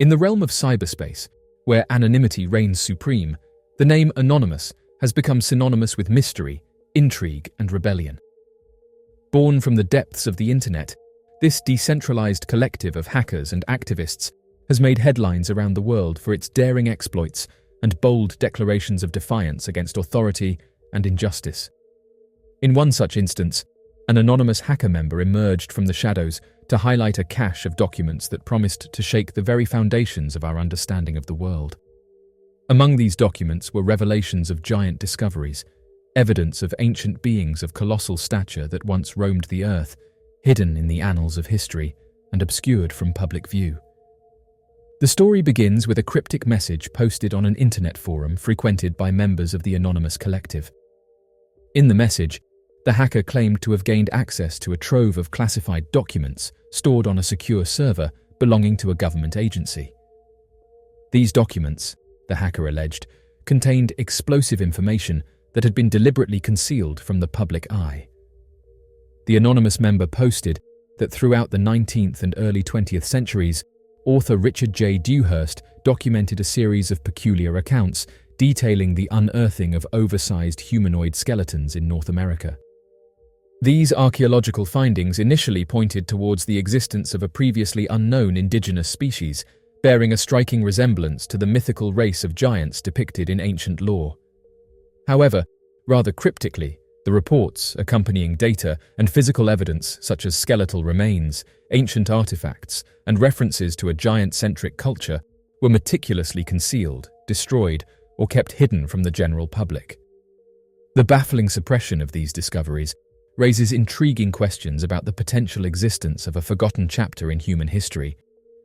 In the realm of cyberspace, where anonymity reigns supreme, the name anonymous has become synonymous with mystery, intrigue, and rebellion. Born from the depths of the internet, this decentralized collective of hackers and activists has made headlines around the world for its daring exploits and bold declarations of defiance against authority and injustice. In one such instance, an anonymous hacker member emerged from the shadows to highlight a cache of documents that promised to shake the very foundations of our understanding of the world. Among these documents were revelations of giant discoveries, evidence of ancient beings of colossal stature that once roamed the earth, hidden in the annals of history and obscured from public view. The story begins with a cryptic message posted on an internet forum frequented by members of the anonymous collective. In the message, the hacker claimed to have gained access to a trove of classified documents stored on a secure server belonging to a government agency. These documents, the hacker alleged, contained explosive information that had been deliberately concealed from the public eye. The anonymous member posted that throughout the 19th and early 20th centuries, author Richard J. Dewhurst documented a series of peculiar accounts detailing the unearthing of oversized humanoid skeletons in North America. These archaeological findings initially pointed towards the existence of a previously unknown indigenous species, bearing a striking resemblance to the mythical race of giants depicted in ancient lore. However, rather cryptically, the reports, accompanying data and physical evidence such as skeletal remains, ancient artifacts, and references to a giant-centric culture were meticulously concealed, destroyed, or kept hidden from the general public. The baffling suppression of these discoveries raises intriguing questions about the potential existence of a forgotten chapter in human history,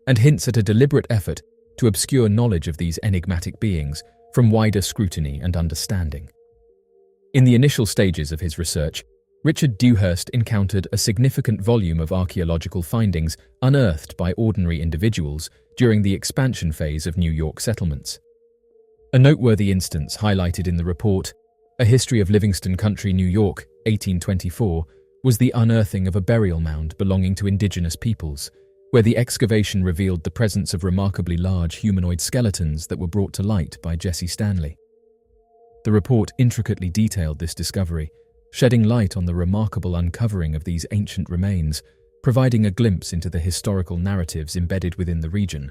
and hints at a deliberate effort to obscure knowledge of these enigmatic beings from wider scrutiny and understanding. In the initial stages of his research, Richard Dewhurst encountered a significant volume of archaeological findings unearthed by ordinary individuals during the expansion phase of New York settlements. A noteworthy instance highlighted in the report, A History of Livingston Country, New York, 1824, was the unearthing of a burial mound belonging to indigenous peoples, where the excavation revealed the presence of remarkably large humanoid skeletons that were brought to light by Jesse Stanley. The report intricately detailed this discovery, shedding light on the remarkable uncovering of these ancient remains, providing a glimpse into the historical narratives embedded within the region.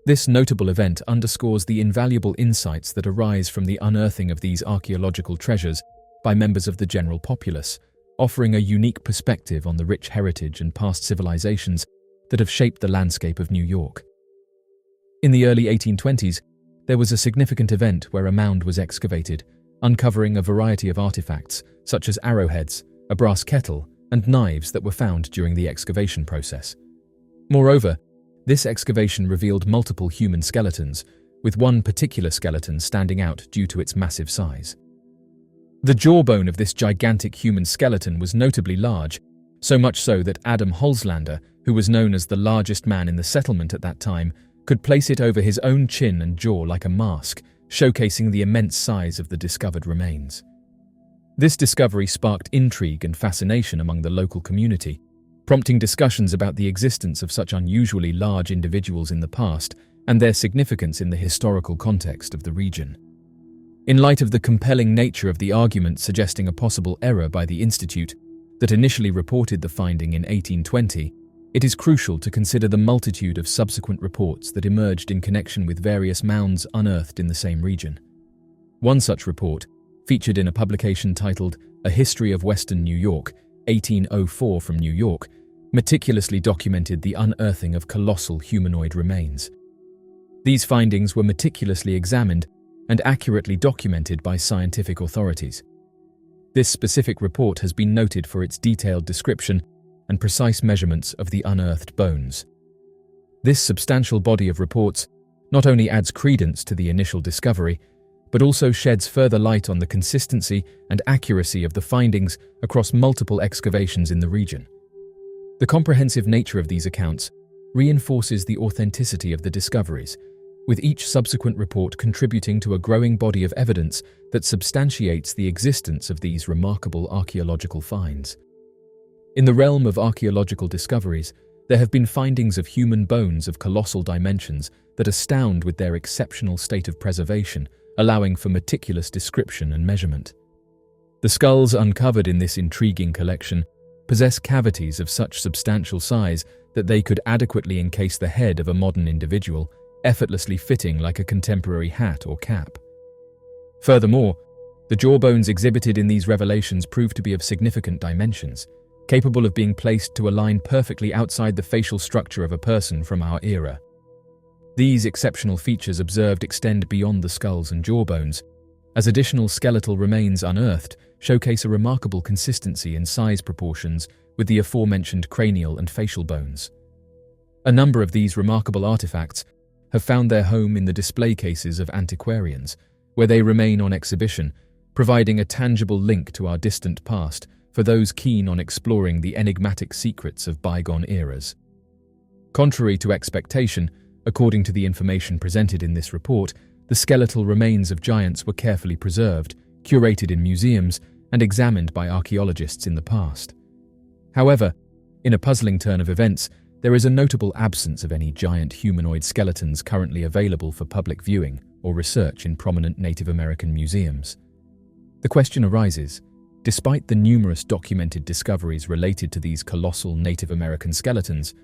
This notable event underscores the invaluable insights that arise from the unearthing of these archaeological treasures by members of the general populace, offering a unique perspective on the rich heritage and past civilizations that have shaped the landscape of New York. In the early 1820s, there was a significant event where a mound was excavated, uncovering a variety of artifacts such as arrowheads, a brass kettle, and knives that were found during the excavation process. Moreover, this excavation revealed multiple human skeletons, with one particular skeleton standing out due to its massive size. The jawbone of this gigantic human skeleton was notably large, so much so that Adam Holzlander, who was known as the largest man in the settlement at that time, could place it over his own chin and jaw like a mask, showcasing the immense size of the discovered remains. This discovery sparked intrigue and fascination among the local community, prompting discussions about the existence of such unusually large individuals in the past and their significance in the historical context of the region. In light of the compelling nature of the argument suggesting a possible error by the Institute that initially reported the finding in 1820, it is crucial to consider the multitude of subsequent reports that emerged in connection with various mounds unearthed in the same region. One such report, featured in a publication titled A History of Western New York, 1804 from New York, meticulously documented the unearthing of colossal humanoid remains. These findings were meticulously examined and accurately documented by scientific authorities. This specific report has been noted for its detailed description and precise measurements of the unearthed bones. This substantial body of reports not only adds credence to the initial discovery, but also sheds further light on the consistency and accuracy of the findings across multiple excavations in the region. The comprehensive nature of these accounts reinforces the authenticity of the discoveries, with each subsequent report contributing to a growing body of evidence that substantiates the existence of these remarkable archaeological finds. In the realm of archaeological discoveries, there have been findings of human bones of colossal dimensions that astound with their exceptional state of preservation, allowing for meticulous description and measurement. The skulls uncovered in this intriguing collection possess cavities of such substantial size that they could adequately encase the head of a modern individual, effortlessly fitting like a contemporary hat or cap. Furthermore, the jawbones exhibited in these revelations prove to be of significant dimensions, capable of being placed to align perfectly outside the facial structure of a person from our era. These exceptional features observed extend beyond the skulls and jawbones, as additional skeletal remains unearthed showcase a remarkable consistency in size proportions with the aforementioned cranial and facial bones. A number of these remarkable artifacts have found their home in the display cases of antiquarians, where they remain on exhibition, providing a tangible link to our distant past for those keen on exploring the enigmatic secrets of bygone eras. Contrary to expectation, according to the information presented in this report, the skeletal remains of giants were carefully preserved, curated in museums, and examined by archaeologists in the past. However, in a puzzling turn of events, there is a notable absence of any giant humanoid skeletons currently available for public viewing or research in prominent Native American museums. The question arises, despite the numerous documented discoveries related to these colossal Native American skeletons,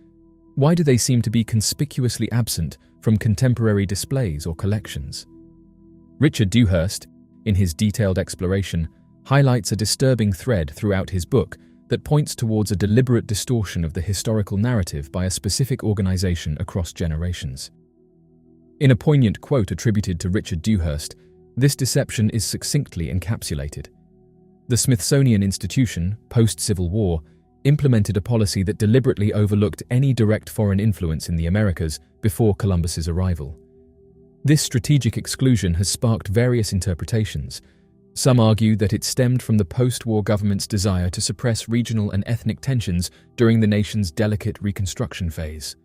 why do they seem to be conspicuously absent from contemporary displays or collections? Richard Dewhurst, in his detailed exploration, highlights a disturbing thread throughout his book that points towards a deliberate distortion of the historical narrative by a specific organization across generations. In a poignant quote attributed to Richard Dewhurst, this deception is succinctly encapsulated. The Smithsonian Institution, post-Civil War, implemented a policy that deliberately overlooked any direct foreign influence in the Americas before Columbus's arrival. This strategic exclusion has sparked various interpretations. Some argue that it stemmed from the post-war government's desire to suppress regional and ethnic tensions during the nation's delicate Reconstruction phase.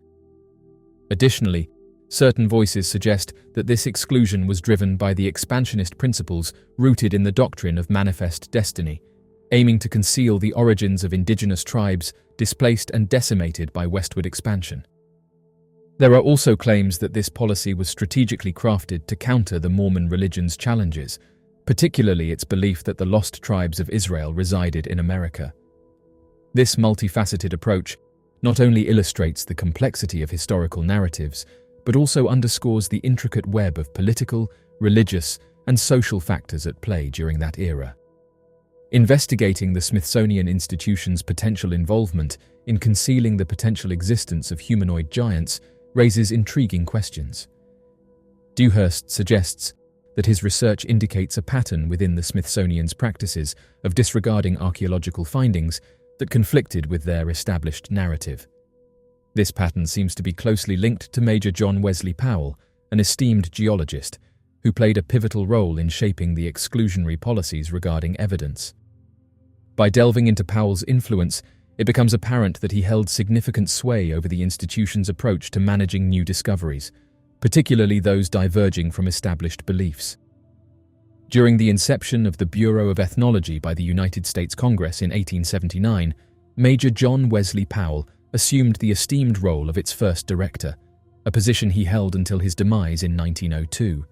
Additionally, certain voices suggest that this exclusion was driven by the expansionist principles rooted in the doctrine of manifest destiny, aiming to conceal the origins of indigenous tribes displaced and decimated by westward expansion. There are also claims that this policy was strategically crafted to counter the Mormon religion's challenges, particularly its belief that the lost tribes of Israel resided in America. This multifaceted approach not only illustrates the complexity of historical narratives, but also underscores the intricate web of political, religious, and social factors at play during that era. Investigating the Smithsonian Institution's potential involvement in concealing the potential existence of humanoid giants raises intriguing questions. Dewhurst suggests that his research indicates a pattern within the Smithsonian's practices of disregarding archaeological findings that conflicted with their established narrative. This pattern seems to be closely linked to Major John Wesley Powell, an esteemed geologist, who played a pivotal role in shaping the exclusionary policies regarding evidence. By delving into Powell's influence, it becomes apparent that he held significant sway over the institution's approach to managing new discoveries, particularly those diverging from established beliefs. During the inception of the Bureau of Ethnology by the United States Congress in 1879, Major John Wesley Powell assumed the esteemed role of its first director, a position he held until his demise in 1902.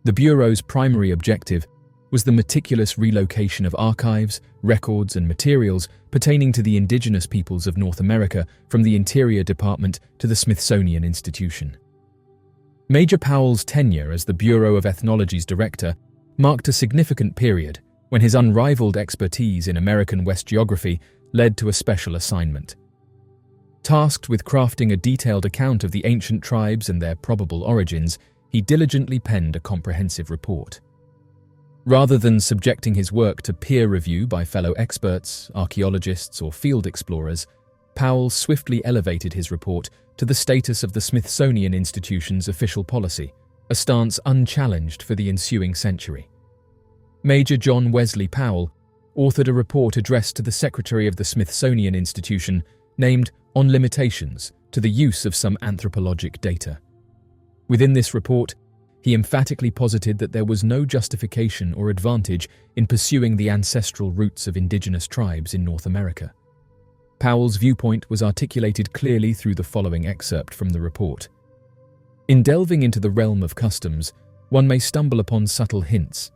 The Bureau's primary objective was the meticulous relocation of archives, records, and materials pertaining to the indigenous peoples of North America from the Interior Department to the Smithsonian Institution. Major Powell's tenure as the Bureau of Ethnology's director marked a significant period when his unrivaled expertise in American West geography led to a special assignment. Tasked with crafting a detailed account of the ancient tribes and their probable origins, he diligently penned a comprehensive report. Rather than subjecting his work to peer review by fellow experts, archaeologists, or field explorers, Powell swiftly elevated his report to the status of the Smithsonian Institution's official policy, a stance unchallenged for the ensuing century. Major John Wesley Powell authored a report addressed to the Secretary of the Smithsonian Institution named On Limitations to the Use of Some Anthropologic Data. Within this report, he emphatically posited that there was no justification or advantage in pursuing the ancestral roots of indigenous tribes in North America. Powell's viewpoint was articulated clearly through the following excerpt from the report. In delving into the realm of customs, one may stumble upon subtle hints,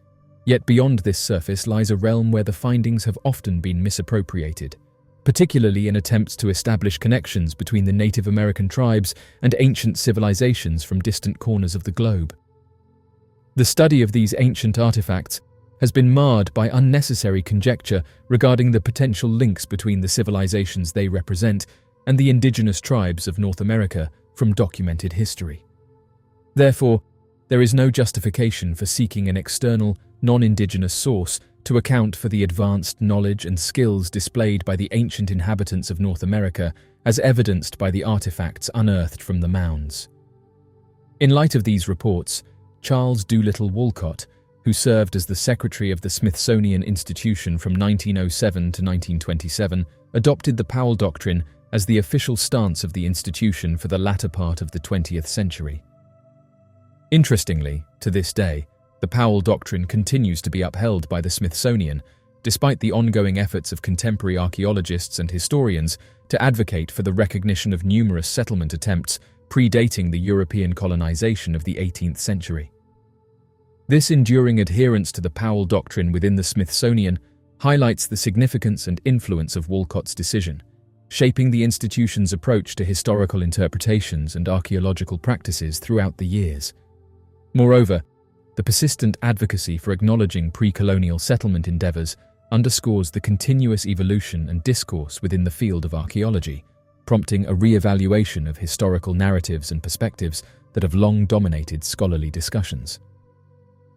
yet beyond this surface lies a realm where the findings have often been misappropriated, particularly in attempts to establish connections between the Native American tribes and ancient civilizations from distant corners of the globe. The study of these ancient artifacts has been marred by unnecessary conjecture regarding the potential links between the civilizations they represent and the indigenous tribes of North America from documented history. Therefore, there is no justification for seeking an external, non-indigenous source to account for the advanced knowledge and skills displayed by the ancient inhabitants of North America as evidenced by the artifacts unearthed from the mounds. In light of these reports, Charles Doolittle Walcott, who served as the secretary of the Smithsonian Institution from 1907 to 1927, adopted the Powell Doctrine as the official stance of the institution for the latter part of the 20th century. Interestingly, to this day, the Powell Doctrine continues to be upheld by the Smithsonian, despite the ongoing efforts of contemporary archaeologists and historians to advocate for the recognition of numerous settlement attempts predating the European colonization of the 18th century. This enduring adherence to the Powell Doctrine within the Smithsonian highlights the significance and influence of Walcott's decision, shaping the institution's approach to historical interpretations and archaeological practices throughout the years. Moreover, the persistent advocacy for acknowledging pre-colonial settlement endeavors underscores the continuous evolution and discourse within the field of archaeology, prompting a re-evaluation of historical narratives and perspectives that have long dominated scholarly discussions.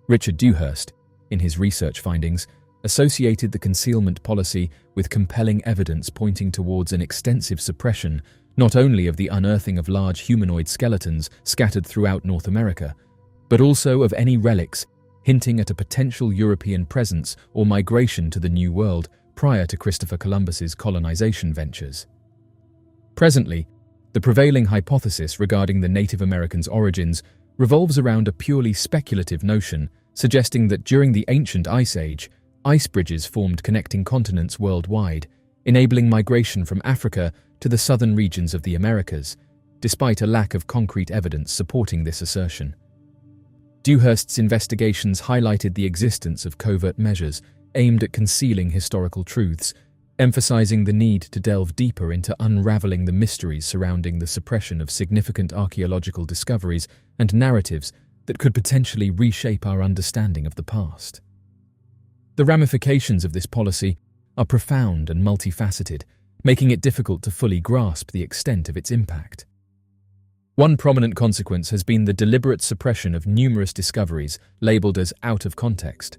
Richard Dewhurst, in his research findings, associated the concealment policy with compelling evidence pointing towards an extensive suppression not only of the unearthing of large humanoid skeletons scattered throughout North America, but also of any relics hinting at a potential European presence or migration to the New World prior to Christopher Columbus's colonization ventures. Presently, the prevailing hypothesis regarding the Native Americans' origins revolves around a purely speculative notion suggesting that during the ancient Ice Age, ice bridges formed connecting continents worldwide, enabling migration from Africa to the southern regions of the Americas, despite a lack of concrete evidence supporting this assertion. Dewhurst's investigations highlighted the existence of covert measures aimed at concealing historical truths, emphasizing the need to delve deeper into unraveling the mysteries surrounding the suppression of significant archaeological discoveries and narratives that could potentially reshape our understanding of the past. The ramifications of this policy are profound and multifaceted, making it difficult to fully grasp the extent of its impact. One prominent consequence has been the deliberate suppression of numerous discoveries labeled as out of context.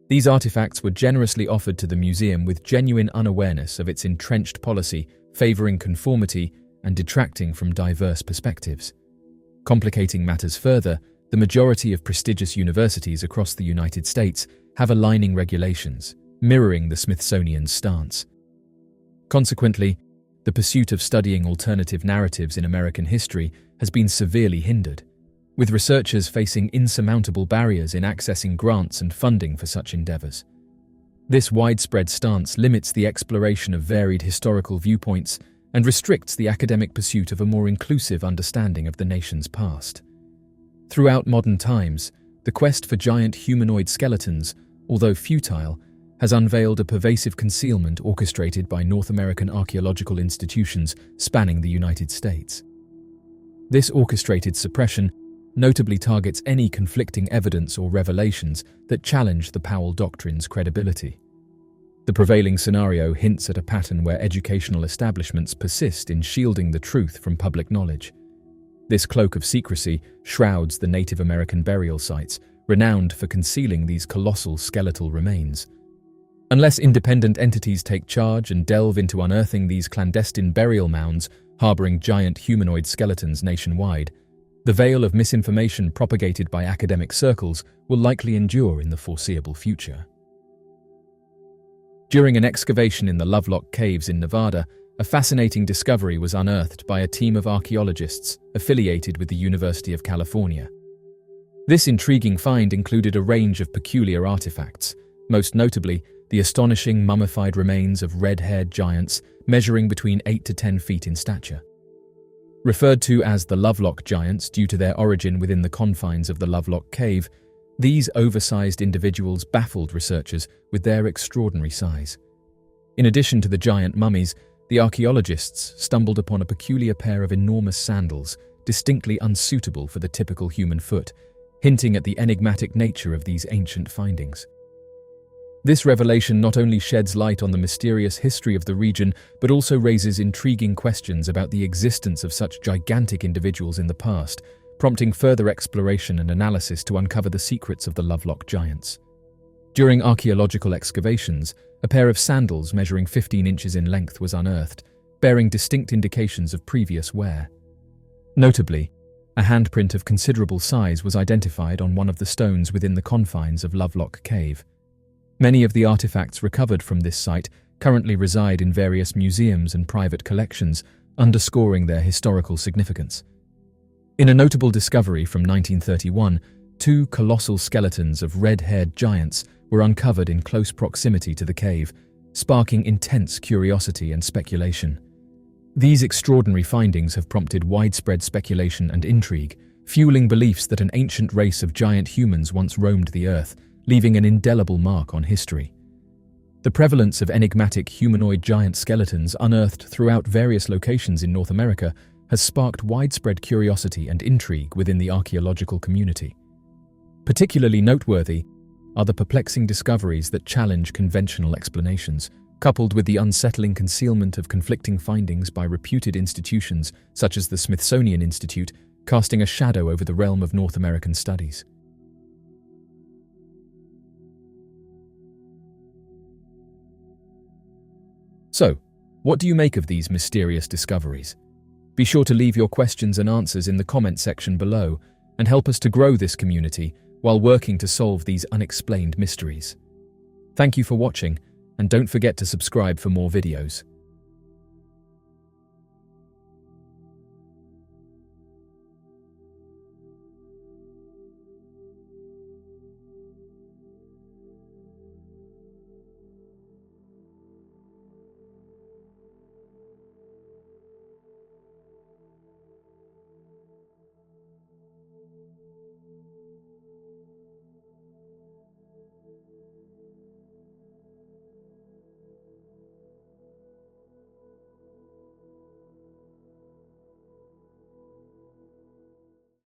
These artifacts were generously offered to the museum with genuine unawareness of its entrenched policy favoring conformity and detracting from diverse perspectives. Complicating matters further, the majority of prestigious universities across the United States have aligning regulations, mirroring the Smithsonian's stance. Consequently, the pursuit of studying alternative narratives in American history has been severely hindered, with researchers facing insurmountable barriers in accessing grants and funding for such endeavors. This widespread stance limits the exploration of varied historical viewpoints and restricts the academic pursuit of a more inclusive understanding of the nation's past. Throughout modern times, the quest for giant humanoid skeletons, although futile, has unveiled a pervasive concealment orchestrated by North American archaeological institutions spanning the United States. This orchestrated suppression notably targets any conflicting evidence or revelations that challenge the Powell Doctrine's credibility. The prevailing scenario hints at a pattern where educational establishments persist in shielding the truth from public knowledge. This cloak of secrecy shrouds the Native American burial sites, renowned for concealing these colossal skeletal remains. Unless independent entities take charge and delve into unearthing these clandestine burial mounds harboring giant humanoid skeletons nationwide, the veil of misinformation propagated by academic circles will likely endure in the foreseeable future. During an excavation in the Lovelock caves in Nevada, a fascinating discovery was unearthed by a team of archaeologists affiliated with the University of California. This intriguing find included a range of peculiar artifacts, most notably the astonishing mummified remains of red-haired giants measuring between 8 to 10 feet in stature. Referred to as the Lovelock giants due to their origin within the confines of the Lovelock cave, these oversized individuals baffled researchers with their extraordinary size. In addition to the giant mummies, the archaeologists stumbled upon a peculiar pair of enormous sandals, distinctly unsuitable for the typical human foot, hinting at the enigmatic nature of these ancient findings. This revelation not only sheds light on the mysterious history of the region, but also raises intriguing questions about the existence of such gigantic individuals in the past, prompting further exploration and analysis to uncover the secrets of the Lovelock giants. During archaeological excavations, a pair of sandals measuring 15 inches in length was unearthed, bearing distinct indications of previous wear. Notably, a handprint of considerable size was identified on one of the stones within the confines of Lovelock Cave. Many of the artifacts recovered from this site currently reside in various museums and private collections, underscoring their historical significance. In a notable discovery from 1931, 2 colossal skeletons of red-haired giants were uncovered in close proximity to the cave, sparking intense curiosity and speculation. These extraordinary findings have prompted widespread speculation and intrigue, fueling beliefs that an ancient race of giant humans once roamed the Earth, leaving an indelible mark on history. The prevalence of enigmatic humanoid giant skeletons unearthed throughout various locations in North America has sparked widespread curiosity and intrigue within the archaeological community. Particularly noteworthy are the perplexing discoveries that challenge conventional explanations, coupled with the unsettling concealment of conflicting findings by reputed institutions such as the Smithsonian Institute, casting a shadow over the realm of North American studies. So, what do you make of these mysterious discoveries? Be sure to leave your questions and answers in the comment section below and help us to grow this community while working to solve these unexplained mysteries. Thank you for watching, and don't forget to subscribe for more videos.